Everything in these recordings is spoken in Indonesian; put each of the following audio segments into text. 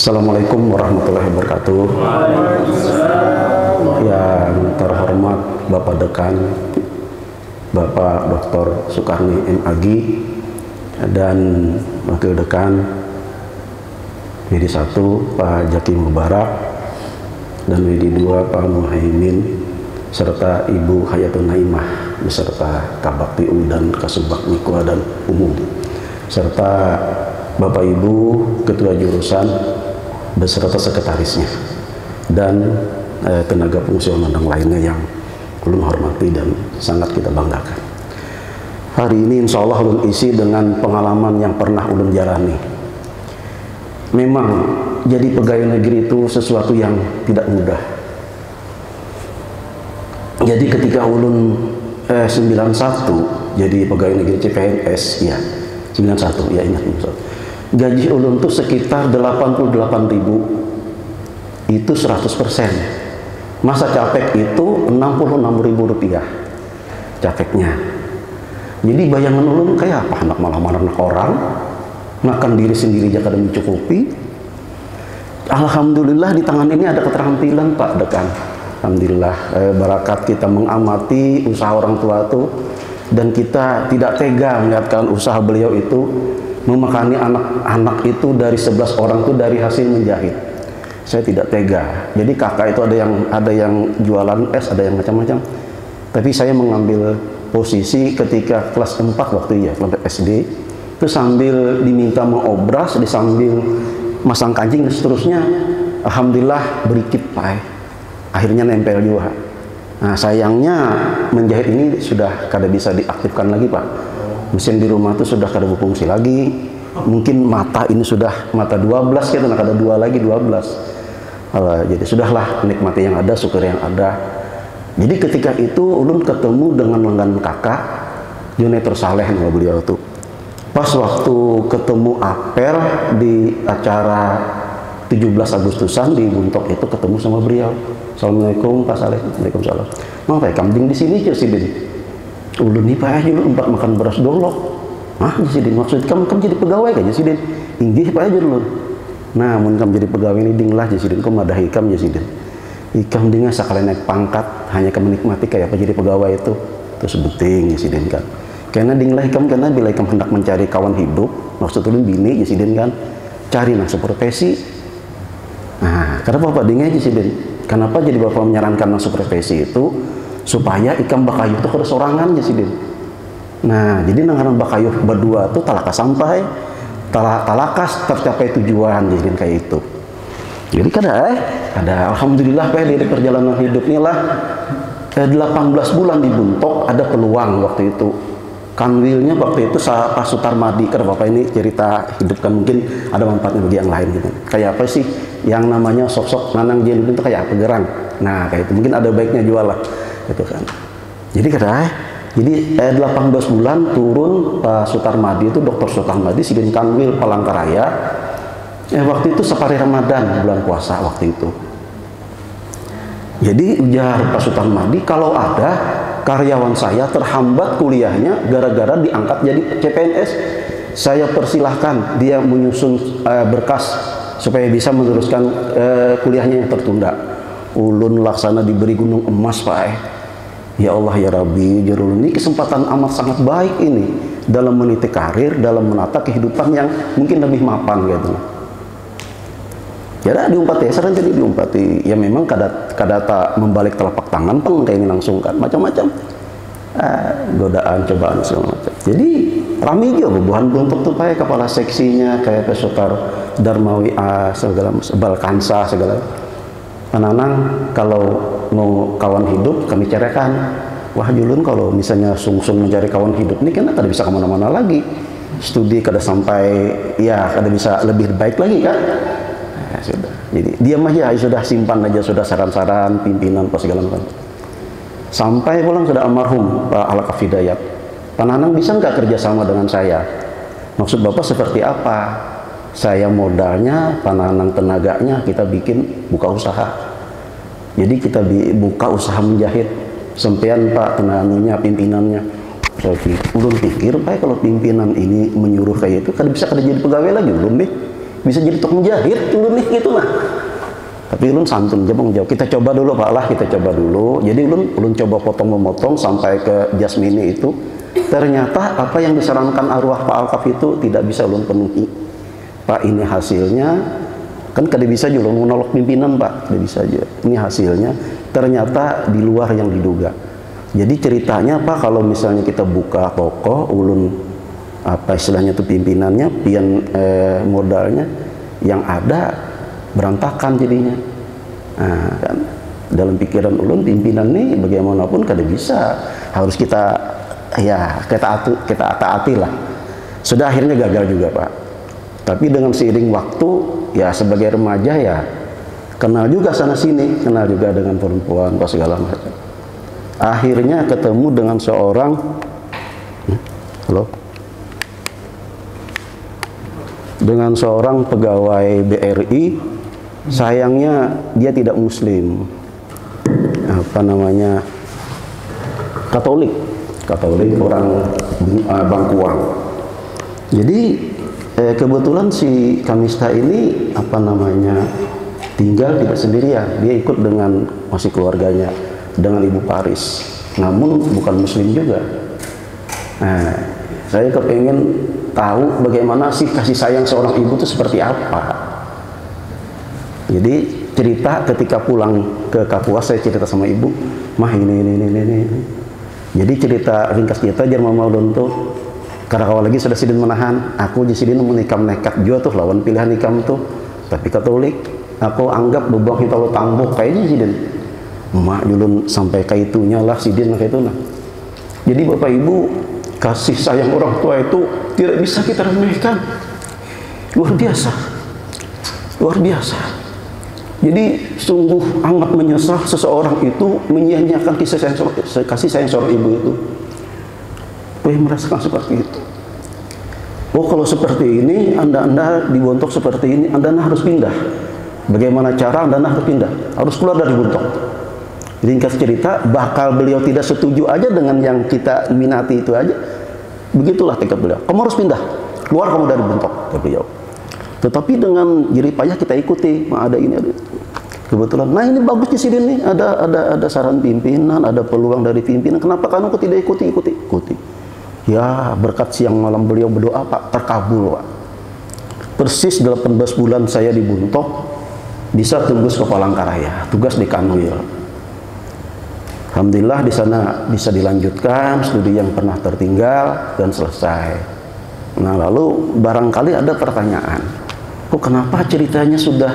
Assalamualaikum warahmatullahi wabarakatuh. Yang terhormat Bapak Dekan, Bapak Dr. Sukarni MAG, dan Wakil Dekan WD 1 Pak Jaki Mubarak, dan WD 2 Pak Muhaimin, serta Ibu Hayatun Naimah beserta Kabakti dan Kasubag Mikwa dan Umum, serta Bapak Ibu Ketua Jurusan beserta sekretarisnya, dan tenaga fungsional lainnya yang ulun hormati dan sangat kita banggakan. Hari ini insya Allah ulun isi dengan pengalaman yang pernah ulun jalani. Memang jadi pegawai negeri itu sesuatu yang tidak mudah. Jadi ketika ulun 91 jadi pegawai negeri CPNS, ya 91, ya ingat, gaji ulun tuh sekitar 88.000, itu 100%. Masa capek itu 66.000 rupiah capeknya. Jadi bayangan ulun kayak apa, anak malah anak orang, makan diri sendiri aja kadang mencukupi. Alhamdulillah di tangan ini ada keterampilan Pak Dekan. Alhamdulillah, barakat kita mengamati usaha orang tua itu, dan kita tidak tega melihatkan usaha beliau itu memakani anak-anak itu dari 11 orang itu dari hasil menjahit. Saya tidak tega. Jadi kakak itu ada yang jualan es, ada yang macam-macam. Tapi saya mengambil posisi ketika kelas 4 waktu ya, kelas SD, itu sambil diminta mengobras, disambil masang kancing dan seterusnya. Alhamdulillah berikit Pak. Akhirnya nempel juga. Nah sayangnya menjahit ini sudah kada bisa diaktifkan lagi Pak. Mesin di rumah itu sudah kada berfungsi lagi. Mungkin mata ini sudah mata 12 kita, nak ada 2 lagi 12. Jadi sudahlah, nikmati yang ada, syukur yang ada. Jadi ketika itu ulun ketemu dengan langganan kakak Junatur Saleh nama beliau tuh. Pas waktu ketemu apel di acara 17 Agustusan di Buntok itu, ketemu sama beliau. Assalamualaikum Pak Saleh. Waalaikumsalam. Mau Pak kambing di sini aja sih, ulun nih Pak aja empat makan beras dolok. Ah Jasidin, maksud kamu jadi pegawai kan Jasidin? Inggih Pak aja dulu. Nah, mun kamu jadi pegawai ini dinglah Jasidin, kamu ada hikam Jasidin. Hikam dengan sekalian naik pangkat, hanya kamu menikmati kayak apa jadi pegawai itu sebenting Jasidin kan. Karena dinglah hikam, karena bila hikam hendak mencari kawan hidup, maksud ulun bini Jasidin kan, cari nang profesi. Nah, kenapa Bapak dingnya Jasidin? Kenapa jadi Bapak menyarankan nang profesi itu? Supaya ikan bakayuh itu kada sorangan Jasidin. Nah, jadi nangaran bakayuh berdua tuh talakas sampai talakas tercapai tujuan Jasidin kayak itu. Jadi ada alhamdulillah Pak dari perjalanan hidupnya lah 18 bulan di Buntok ada peluang waktu itu. Kanwilnya waktu itu Pak Sutarmadi, karena Bapak ini cerita hidup kan mungkin ada manfaatnya bagi yang lain gitu. Kayak apa sih yang namanya sosok Nanang Jeludin itu kayak apa gerang. Nah, kayak itu mungkin ada baiknya jual lah. Gitu kan. Jadi jadi 18 bulan turun Pak Sutarmadi itu, Dr. Sutarmadi Sidin Kanwil Palangkaraya. Waktu itu separi Ramadan, bulan puasa waktu itu. Jadi ujar Pak Sutarmadi, kalau ada karyawan saya terhambat kuliahnya gara-gara diangkat jadi CPNS, saya persilahkan dia menyusun berkas supaya bisa meneruskan kuliahnya yang tertunda. Ulun laksana diberi gunung emas Pak. Ya Allah ya Rabbi, Jarul ini kesempatan amat sangat baik ini dalam meniti karir, dalam menata kehidupan yang mungkin lebih mapan gitu. Ya diumpati, sering jadi diumpati. Ya memang kada tak membalik telapak tangan peng kayak ini langsung kan macam-macam. Godaan, cobaan segala macam. Jadi rame juga bubuhan Buntok tuh Pak, kepala seksinya kayak Pesotar Darmawi segala Balkansa segala. Anak-anak kalau mau kawan hidup kami carikan. Wah Julun kalau misalnya sung-sung mencari kawan hidup ini kan kada bisa kemana-mana lagi. Studi kada sampai, ya kada bisa lebih baik lagi kan. Nah, sudah. Jadi diam aja, sudah simpan aja, sudah saran-saran pimpinan apa segala macam. Sampai pulang sudah almarhum Pak Al-Kaf Hidayat. Pak Nanang bisa nggak kerjasama dengan saya? Maksud Bapak seperti apa? Saya modalnya, Pak Nanang tenaganya, kita bikin buka usaha. Jadi kita buka usaha menjahit. Sempian Pak tenanunya, pimpinannya. Saya ulun pikir Pak kalau pimpinan ini menyuruh kayak itu, kan bisa kada jadi pegawai lagi belum deh. bisa jadi tukang jahit ulun nih gitu nah. Tapi ulun santun aja jawab, kita coba dulu Pak lah, kita coba dulu. Jadi ulun coba potong-memotong sampai ke jasmini itu. Ternyata apa yang disarankan arwah Pak Alkaf itu tidak bisa ulun penuhi. Pak, ini hasilnya, kan kada bisa juga ulun menolak pimpinan Pak, tidak bisa aja. Ini hasilnya ternyata di luar yang diduga. Jadi ceritanya Pak, kalau misalnya kita buka toko, ulun apa istilahnya itu pimpinannya, pian modalnya yang ada berantakan jadinya. Nah, kan dalam pikiran ulun pimpinan nih bagaimanapun kada bisa, harus kita ya kita taati lah. Sudah akhirnya gagal juga Pak. Tapi dengan seiring waktu ya sebagai remaja ya kenal juga sana sini, kenal juga dengan perempuan apa segala macam. Akhirnya ketemu dengan seorang dengan seorang pegawai BRI. Sayangnya dia tidak muslim, apa namanya, Katolik orang Bangkuang. Jadi kebetulan si Kamista ini apa namanya tinggal tidak sendirian, dia ikut dengan masih keluarganya dengan Ibu Paris, namun bukan muslim juga. Nah, saya kepengen tahu bagaimana sih kasih sayang seorang ibu itu seperti apa. Jadi cerita ketika pulang ke Kapuas, saya cerita sama ibu, mah ini. Jadi cerita ringkas cerita jar mama ulun tuh, karena awal lagi sudah sidin menahan, aku jadi sidin menikam nekat juga tuh lawan pilihan nikam tuh, tapi Katolik, aku anggap bebuang kita lo tangbok kayaknya sidin, mak julun sampai kaitunya lah sidin kayak itu nah. Jadi bapak ibu kasih sayang orang tua itu tidak bisa kita remehkan, luar biasa. Jadi sungguh amat menyesal seseorang itu menyia-nyiakan kasih sayang seorang ibu itu. Boleh merasakan seperti itu. Oh, kalau seperti ini, anda di Bontok seperti ini, anda harus pindah. Bagaimana cara anda harus pindah? Harus keluar dari Bontok. Ringkas cerita, bakal beliau tidak setuju aja dengan yang kita minati itu aja. Begitulah tekad beliau. Kamu harus pindah, keluar kamu dari Bontok, kata beliau. Tetapi dengan jerih payah kita ikuti, ada ini, ada itu. Kebetulan, nah ini bagus di sini nih, ada saran pimpinan, ada peluang dari pimpinan. Kenapa kamu tidak ikuti? Ya berkat siang malam beliau berdoa Pak, terkabul Pak. Persis 18 bulan saya di Bontok, bisa tembus ke Palangkaraya, tugas di Kanwil. Alhamdulillah di sana bisa dilanjutkan studi yang pernah tertinggal dan selesai. Nah lalu barangkali ada pertanyaan, kok kenapa ceritanya sudah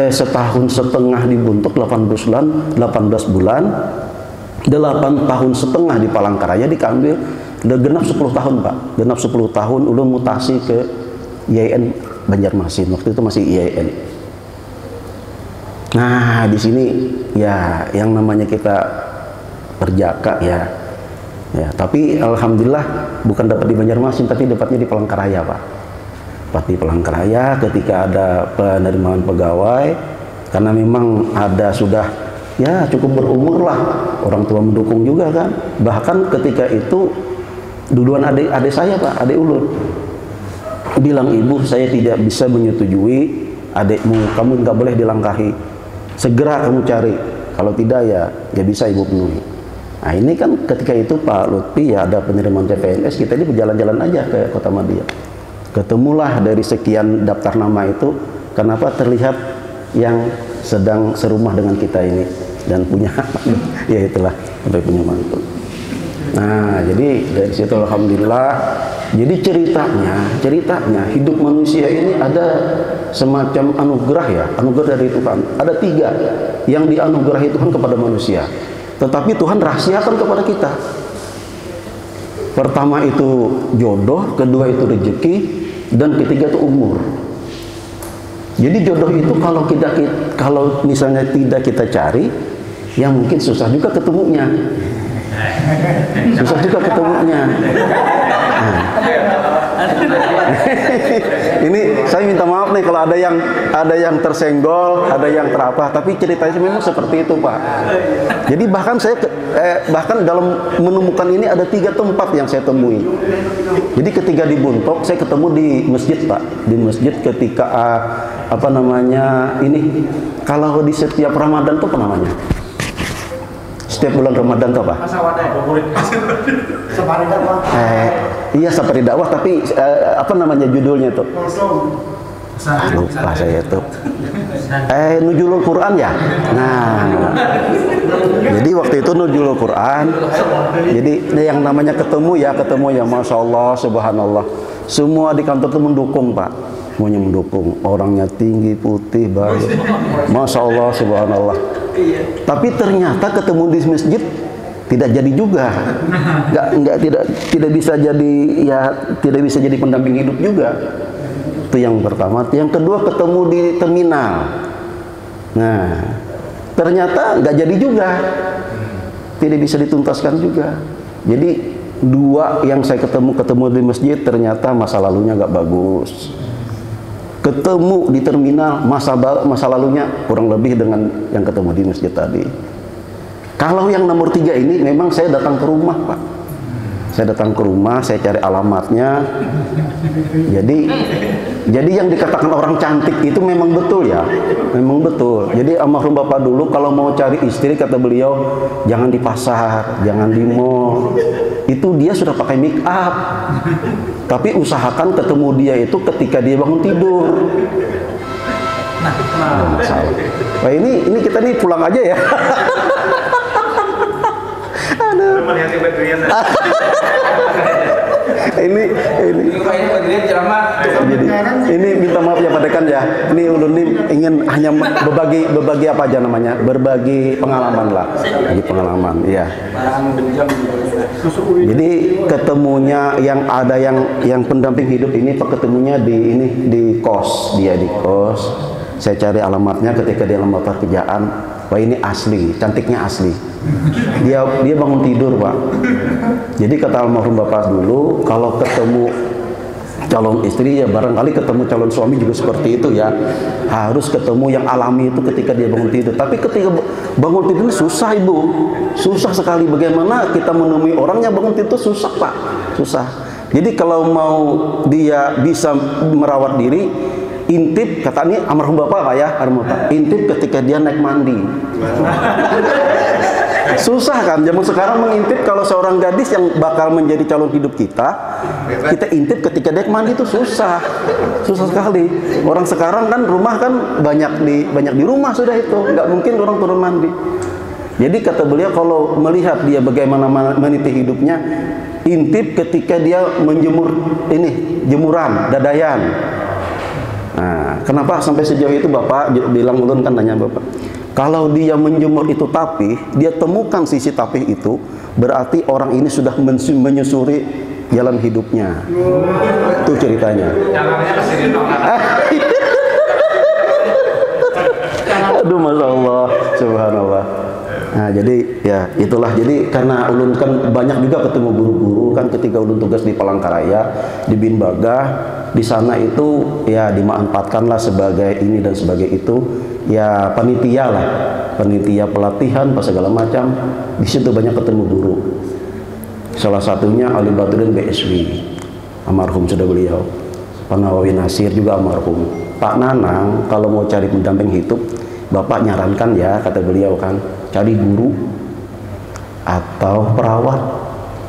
setahun setengah di Bontok 18 bulan 8 tahun setengah di Palangkaraya di Kanwil, udah genap 10 tahun Pak, genap 10 tahun ulun mutasi ke IAIN Banjarmasin, waktu itu masih IAIN. Nah di sini ya yang namanya kita perjaka ya, tapi alhamdulillah bukan dapat di Banjarmasin tapi dapatnya di Palangkaraya Pak. Dapat di Palangkaraya ketika ada penerimaan pegawai, karena memang ada sudah ya cukup berumur lah, orang tua mendukung juga kan. Bahkan ketika itu duluan adik saya Pak, adik ulun bilang, ibu saya tidak bisa menyetujui adikmu, kamu nggak boleh dilangkahi, segera kamu cari, kalau tidak ya bisa ibu penuhi. Nah ini kan ketika itu Pak Lutfi ya ada penerimaan CPNS, kita ini berjalan-jalan aja ke Kota Madia, ketemulah dari sekian daftar nama itu, kenapa terlihat yang sedang serumah dengan kita ini dan punya ya itulah sampai punya mantu. Nah jadi dari situ alhamdulillah. Jadi ceritanya hidup manusia ini ada semacam anugerah ya, anugerah dari Tuhan. Ada 3 yang dianugerahi Tuhan kepada manusia, tetapi Tuhan rahasiakan kepada kita. Pertama itu jodoh, kedua itu rezeki, dan ketiga itu umur. Jadi jodoh itu kalau misalnya tidak kita cari, ya mungkin susah juga ketemunya. Ini saya minta maaf nih kalau ada yang tersenggol, ada yang terapa, tapi ceritanya memang seperti itu, Pak. Jadi bahkan saya bahkan dalam menemukan ini ada 3 tempat yang saya temui. Jadi ketika di Buntok saya ketemu di masjid, Pak. Di masjid ketika apa namanya ini, kalau di setiap Ramadan tuh apa namanya? Setiap bulan Ramadan tuh apa? Safari dakwah. Iya, safari dakwah, tapi apa namanya judulnya tuh? Lupa saya tuh. Nuzulul Quran ya. Nah, jadi waktu itu Nuzulul Quran. Jadi yang namanya ketemu ya, Masya Allah, Subhanallah. Semua di kantor tuh mendukung, Pak. Semuanya mendukung. Orangnya tinggi, putih, baik. Masya Allah, Subhanallah. Tapi ternyata ketemu di masjid tidak jadi juga, tidak bisa jadi, ya tidak bisa jadi pendamping hidup juga. Itu yang pertama. Yang kedua ketemu di terminal. Nah, ternyata nggak jadi juga, tidak bisa dituntaskan juga. Jadi 2 yang saya ketemu di masjid ternyata masa lalunya nggak bagus. Ketemu di terminal masa lalunya kurang lebih dengan yang ketemu di masjid tadi. Kalau yang nomor 3 ini memang saya datang ke rumah, Pak. Saya datang ke rumah, saya cari alamatnya. Jadi yang dikatakan orang cantik itu memang betul ya, memang betul. Jadi almarhum Bapak dulu kalau mau cari istri, kata beliau, jangan di pasar, jangan di mall. Itu dia sudah pakai make up. Tapi usahakan ketemu dia itu ketika dia bangun tidur. Nah, masalah. Wah, ini kita nih pulang aja ya. Aduh. Ini jadi ini minta maaf ya Pak Dekan ya. Ini ulun nih ingin hanya berbagi apa aja namanya, berbagi pengalaman lah, bagi pengalaman, ya. Jadi ketemunya yang ada yang pendamping hidup ini, Pak, ketemunya di kos, dia di kos. Saya cari alamatnya ketika dia lemah pekerjaan. Wah, ini asli, cantiknya asli. Dia bangun tidur, Pak. Jadi kata almarhum Bapak dulu, kalau ketemu calon istri ya barangkali ketemu calon suami juga seperti itu ya. Harus ketemu yang alami itu ketika dia bangun tidur. Tapi ketika bangun tidur susah, Ibu. Susah sekali. Bagaimana kita menemui orang yang bangun tidur susah, Pak. Susah. Jadi kalau mau dia bisa merawat diri, intip, kata ini almarhum Bapak, Pak ya, almarhum Bapak, intip ketika dia naik mandi. Susah kan, zaman sekarang mengintip kalau seorang gadis yang bakal menjadi calon hidup kita intip ketika dia mandi itu susah sekali. Orang sekarang kan rumah kan banyak di rumah sudah, itu nggak mungkin orang turun mandi. Jadi kata beliau kalau melihat dia bagaimana meniti hidupnya, intip ketika dia menjemur jemuran dadayan. Nah, kenapa sampai sejauh itu Bapak bilang, ulun kan nanya Bapak, kalau dia menjemur itu tapih, dia temukan sisi tapih itu, berarti orang ini sudah menyusuri jalan hidupnya. Itu ceritanya. Aduh, Masya Allah, Subhanallah. Nah, jadi ya itulah. Jadi karena ulun kan banyak juga ketemu guru-guru kan ketika ulun tugas di Palangkaraya, di Bimbaga, di sana itu ya dimanfaatkanlah sebagai ini dan sebagai itu, ya panitia lah, panitia pelatihan apa segala macam. Di situ banyak ketemu guru. Salah satunya Ali Badruddin BSW, almarhum sudah beliau. Pak Nawawi Nasir juga almarhum. Pak Nanang kalau mau cari pendamping hidup, Bapak nyarankan ya, kata beliau kan, cari guru atau perawat.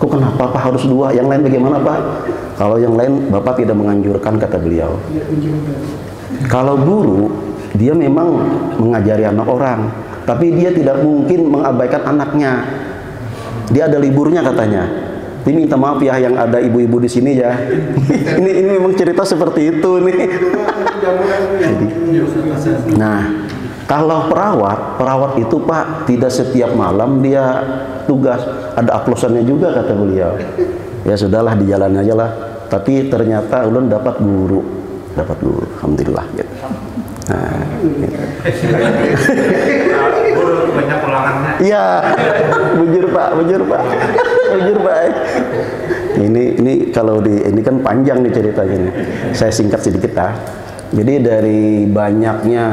Kok kenapa Pak harus 2? Yang lain bagaimana Pak? Kalau yang lain Bapak tidak menganjurkan, kata beliau. Kalau guru, dia memang mengajari anak orang, tapi dia tidak mungkin mengabaikan anaknya. Dia ada liburnya katanya. Ini minta maaf ya yang ada ibu-ibu di sini ya. ini memang cerita seperti itu nih. Jadi, nah, kalau perawat itu Pak tidak setiap malam dia tugas, ada aplosannya juga, kata beliau. Ya sudahlah, di jalan aja lah. Tapi ternyata ulun dapat guru, alhamdulillah gitu. Nah, gitu. Banyak ulangannya. Iya, bujur Pak. Pak, bujur Pak. Bujur Pak. Ini kalau ini kan panjang nih ceritanya nih. Saya singkat sedikit ah. Jadi dari banyaknya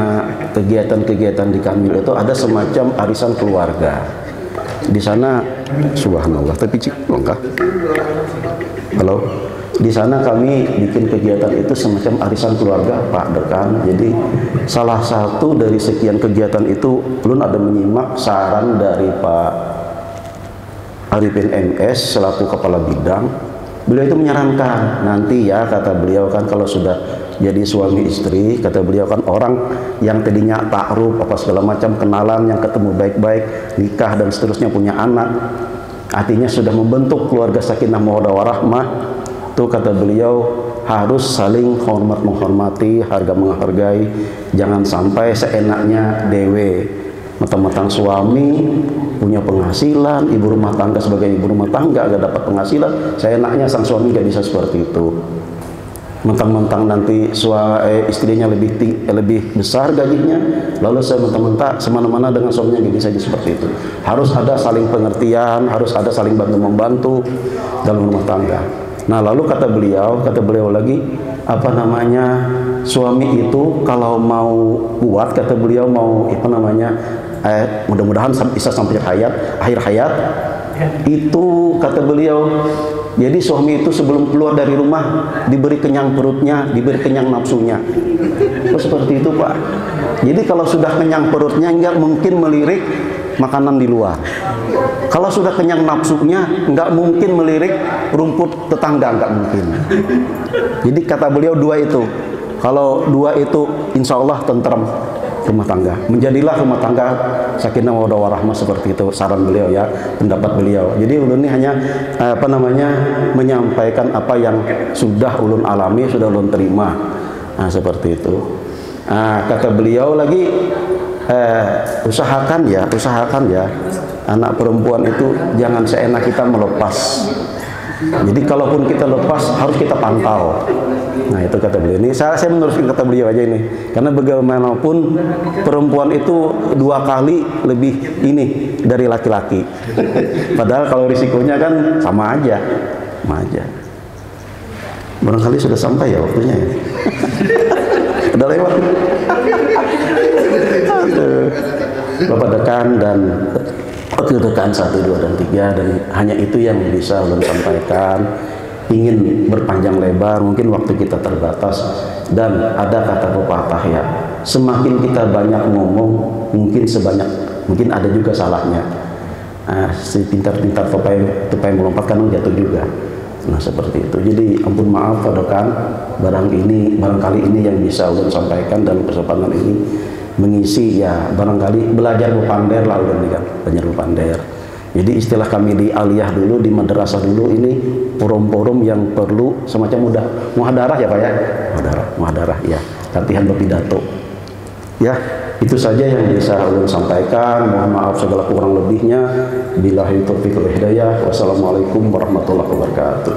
kegiatan-kegiatan di Kamil itu ada semacam arisan keluarga. Di sana subhanallah, tapi lengkap. Halo. Di sana kami bikin kegiatan itu semacam arisan keluarga Pak Dekan. Jadi salah satu dari sekian kegiatan itu belum ada menyimak saran dari Pak Arifin MS selaku kepala bidang. Beliau itu menyarankan nanti ya, kata beliau kan kalau sudah jadi suami istri, kata beliau kan orang yang tadinya takruf apa segala macam kenalan, yang ketemu baik-baik, nikah dan seterusnya punya anak, artinya sudah membentuk keluarga sakinah mawaddah warahmah. Itu kata beliau harus saling hormat menghormati, harga menghargai, jangan sampai seenaknya dewe mentang-mentang suami punya penghasilan, ibu rumah tangga sebagai ibu rumah tangga agak dapat penghasilan, seenaknya sang suami gak bisa seperti itu. Mentang-mentang nanti istrinya lebih besar gajinya, lalu saya mentang-mentang semana-mana dengan suaminya gak bisa seperti itu. Harus ada saling pengertian, harus ada saling bantu-membantu dalam rumah tangga. Nah lalu kata beliau lagi apa namanya, suami itu kalau mau kuat, kata beliau mau apa namanya, mudah-mudahan bisa sampai akhir hayat itu, kata beliau, jadi suami itu sebelum keluar dari rumah diberi kenyang perutnya, diberi kenyang nafsunya. Oh, seperti itu Pak. Jadi kalau sudah kenyang perutnya nggak mungkin melirik makanan di luar. Kalau sudah kenyang nafsunya nggak mungkin melirik rumput tetangga, nggak mungkin. Jadi kata beliau dua itu, kalau dua itu insya Allah tenteram rumah tangga. Menjadilah rumah tangga sakinah mawaddah warahmah, seperti itu saran beliau ya, pendapat beliau. Jadi ulun ini hanya apa namanya menyampaikan apa yang sudah ulun alami, sudah ulun terima. Nah, seperti itu. Nah, kata beliau lagi usahakan ya anak perempuan itu jangan seenak kita melepas. Jadi kalaupun kita lepas harus kita pantau. Nah itu kata beliau. Ini saya meneruskan kata beliau aja ini, karena bagaimanapun perempuan itu 2 kali lebih ini dari laki-laki. Padahal kalau risikonya kan sama aja. Barangkali sudah sampai ya waktunya ya. Udah lewat. Bapak Dekan dan Wakil Dekan 1, 2, dan 3, dan hanya itu yang bisa ulun sampaikan. Ingin berpanjang lebar, mungkin waktu kita terbatas, dan ada kata pepatah ya, semakin kita banyak ngomong, mungkin ada juga salahnya. Si pintar-pintar tupai melompat kan jatuh juga. Nah seperti itu. Jadi ampun maaf Pak Dekan, barangkali ini yang bisa ulun sampaikan dalam kesempatan ini, mengisi ya barangkali belajar bepander lah ulun kan, belajar bepander. Jadi istilah kami di aliyah dulu, di madrasah dulu, ini forum-forum yang perlu semacam muhadarah ya Pak ya, muhadarah ya, latihan berpidato. Ya, itu saja yang bisa ulun sampaikan. Mohon maaf segala kurang lebihnya. Billahi taufiq wal hidayah. Wassalamualaikum warahmatullahi wabarakatuh.